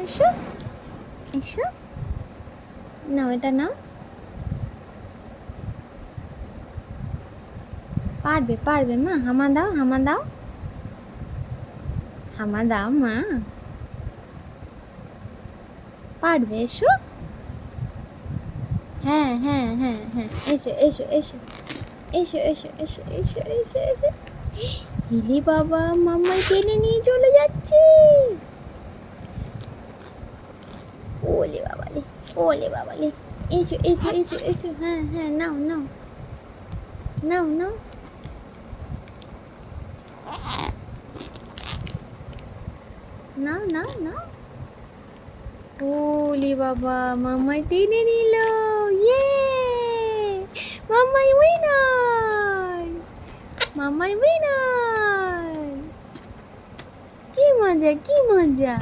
এসো এসো, নাও এটা নাও। পারবে পারবে মা, হামা দাও হামা দাও, হামা দাও মা, পারবে। এসো, হ্যাঁ হ্যাঁ হ্যাঁ হ্যাঁ, এসো এসো এসো এসো এসো এসো এসো এসো এসো। হিলি বাবা, মাম্মাই টেনে নিয়ে চলে যাচ্ছে। ওলে বাবালে, ওলে বাবালে, এসো এসো এসো এসো, হ্যাঁ হ্যাঁ, নাও নাও নাও নাও। নাও নাও নাও। ওলে বাবা, মাম্মাই টেনে নিল। ইয়ে, মাম্মাই উইনার, মাম্মাই উইনার। কি মজা কি মজা।